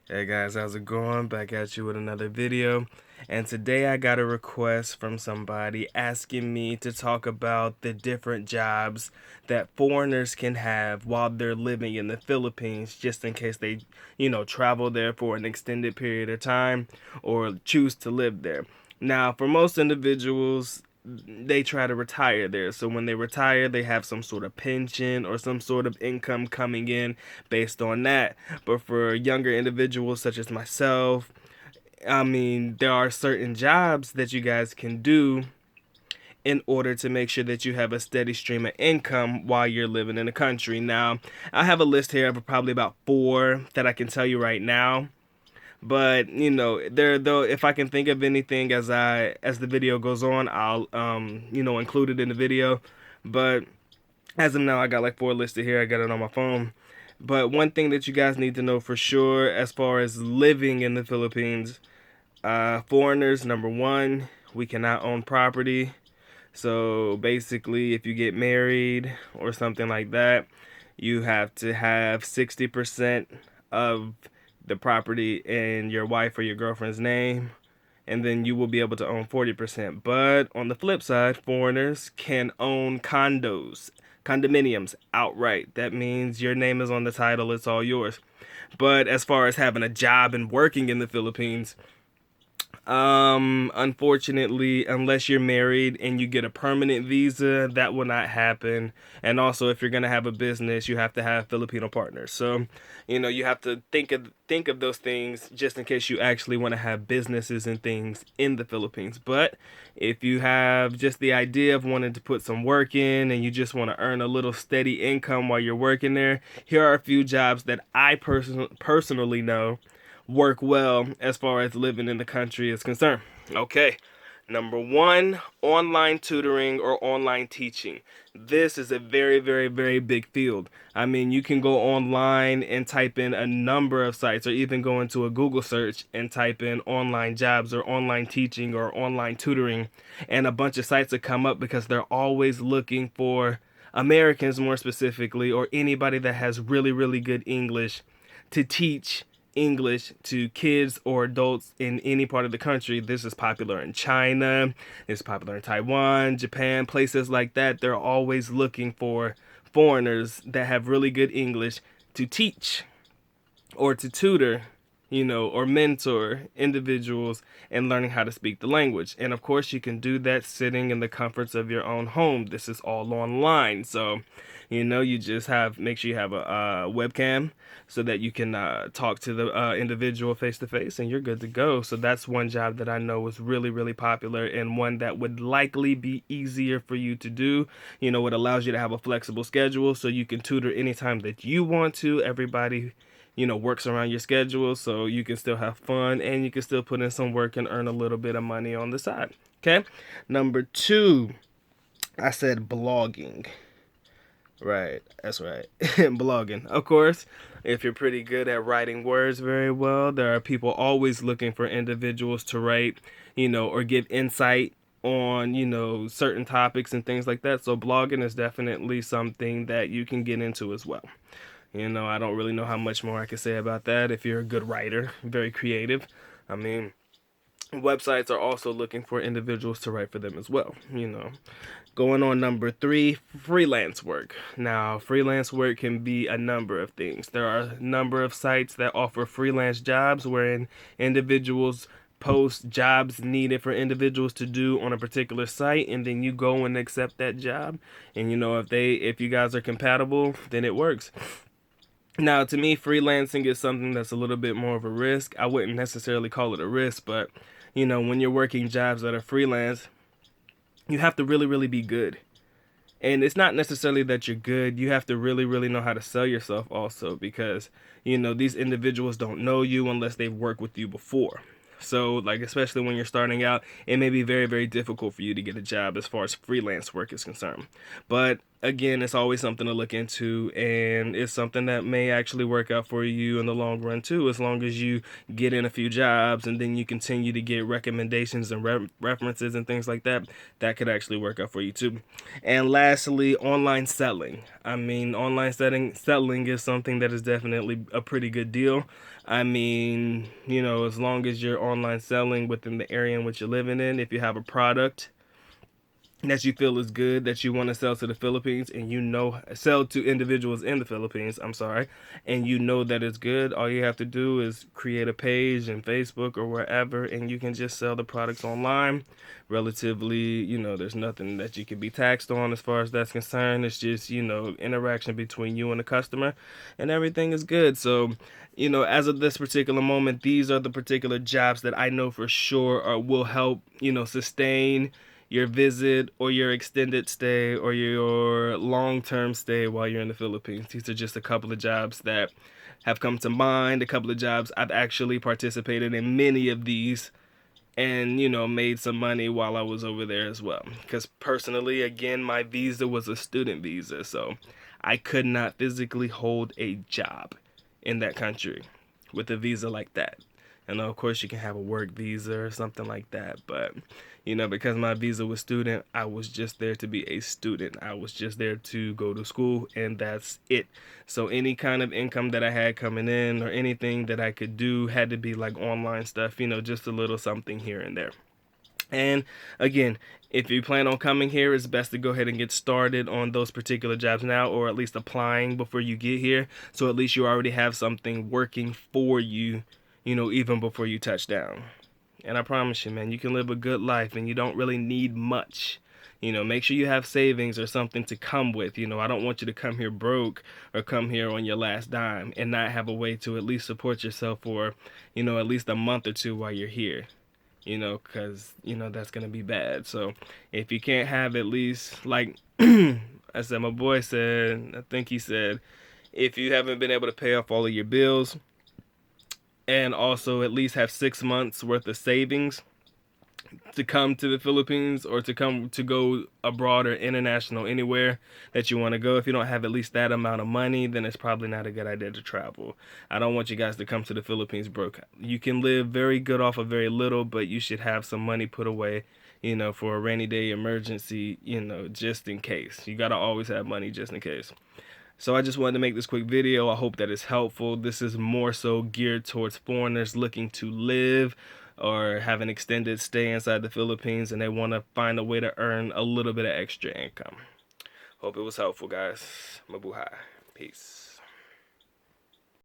Hey guys, how's it going? Back at you with another video. And today I got a request from somebody asking me to talk about the different jobs that foreigners can have while they're living in the Philippines, just in case they, travel there for an extended period of time or choose to live there. Now, for most individuals, they try to retire there. So when they retire, they have some sort of pension or some sort of income coming in based on that. But for younger individuals such as myself, I mean, there are certain jobs that you guys can do in order to make sure that you have a steady stream of income while you're living in the country. Now, I have a list here of probably about four that I can tell you right now. But there though, if I can think of anything as the video goes on, I'll include it in the video. But as of now, I got like four listed here. I got it on my phone. But one thing that you guys need to know for sure, as far as living in the Philippines, foreigners, number one, we cannot own property. So basically, if you get married or something like that, you have to have 60% of the property in your wife or your girlfriend's name, and then you will be able to own 40%. But on the flip side, foreigners can own condominiums outright. That means your name is on the title, it's all yours. But as far as having a job and working in the Philippines, unfortunately, unless you're married and you get a permanent visa, that will not happen. And also, if you're gonna have a business, you have to have Filipino partners. So, you have to think of those things just in case you actually want to have businesses and things in the Philippines. But if you have just the idea of wanting to put some work in and you just want to earn a little steady income while you're working there, here are a few jobs that I personally know work well as far as living in the country is concerned. Okay, number one, online tutoring or online teaching. This is a very, very, very big field. I mean, you can go online and type in a number of sites, or even go into a Google search and type in online jobs or online teaching or online tutoring, and a bunch of sites will come up because they're always looking for Americans, more specifically, or anybody that has really, really good English to teach English to kids or adults in any part of the country. This is popular in China, it's popular in Taiwan, Japan, places like that. They're always looking for foreigners that have really good English to teach or to tutor, or mentor individuals in learning how to speak the language. And of course, you can do that sitting in the comforts of your own home. This is all online. So, you just make sure you have a webcam so that you can talk to the individual face to face, and you're good to go. So that's one job that I know is really, really popular, and one that would likely be easier for you to do. It allows you to have a flexible schedule so you can tutor anytime that you want to. Everybody works around your schedule, so you can still have fun and you can still put in some work and earn a little bit of money on the side. Okay, number two, I said blogging. Right, that's right. Blogging. Of course, if you're pretty good at writing words very well, there are people always looking for individuals to write, or give insight on, certain topics and things like that. So blogging is definitely something that you can get into as well. I don't really know how much more I can say about that. If you're a good writer, very creative, I mean, websites are also looking for individuals to write for them as well. Going on number three, freelance work. Now, freelance work can be a number of things. There are a number of sites that offer freelance jobs wherein individuals post jobs needed for individuals to do on a particular site, and then you go and accept that job. And if you guys are compatible, then it works. Now, to me, freelancing is something that's a little bit more of a risk. I wouldn't necessarily call it a risk, but when you're working jobs that are freelance, you have to really, really be good. And it's not necessarily that you're good. You have to really, really know how to sell yourself also, because, these individuals don't know you unless they've worked with you before. So, like, especially when you're starting out, it may be very, very difficult for you to get a job as far as freelance work is concerned. But again, it's always something to look into, and it's something that may actually work out for you in the long run too, as long as you get in a few jobs and then you continue to get recommendations and references and things like that. That could actually work out for you too. And lastly, online selling. I mean, selling is something that is definitely a pretty good deal. I mean, as long as you're online selling within the area in which you're living in, if you have a product that you feel is good that you want to sell to the Philippines, and sell to individuals in the Philippines, I'm sorry, and that it's good, all you have to do is create a page in Facebook or wherever, and you can just sell the products online. Relatively, there's nothing that you can be taxed on as far as that's concerned. It's just, interaction between you and the customer, and everything is good. So, as of this particular moment, these are the particular jobs that I know for sure will help, sustain your visit or your extended stay or your long-term stay while you're in the Philippines. These are just a couple of jobs that have come to mind, a couple of jobs I've actually participated in many of these, and made some money while I was over there as well. Because personally, again, my visa was a student visa, so I could not physically hold a job in that country with a visa like that. And of course, you can have a work visa or something like that, but because my visa was student, I was just there to be a student. I was just there to go to school, and that's it. So any kind of income that I had coming in or anything that I could do had to be like online stuff, just a little something here and there. And again, if you plan on coming here, it's best to go ahead and get started on those particular jobs now, or at least applying before you get here. So at least you already have something working for you, even before you touch down. And I promise you, man, you can live a good life and you don't really need much. Make sure you have savings or something to come with. I don't want you to come here broke or come here on your last dime and not have a way to at least support yourself for, at least a month or two while you're here. Because, that's going to be bad. So if you can't have at least, like I said, my boy said, I think he said, if you haven't been able to pay off all of your bills and also at least have 6 months worth of savings to come to the Philippines or to go abroad or international, anywhere that you want to go, if you don't have at least that amount of money, then it's probably not a good idea to travel. I don't want you guys to come to the Philippines broke. You can live very good off of very little, but you should have some money put away, for a rainy day emergency, just in case. You got to always have money just in case. So I just wanted to make this quick video. I hope that it's helpful. This is more so geared towards foreigners looking to live or have an extended stay inside the Philippines, and they want to find a way to earn a little bit of extra income. Hope it was helpful, guys. Mabuhay. Peace.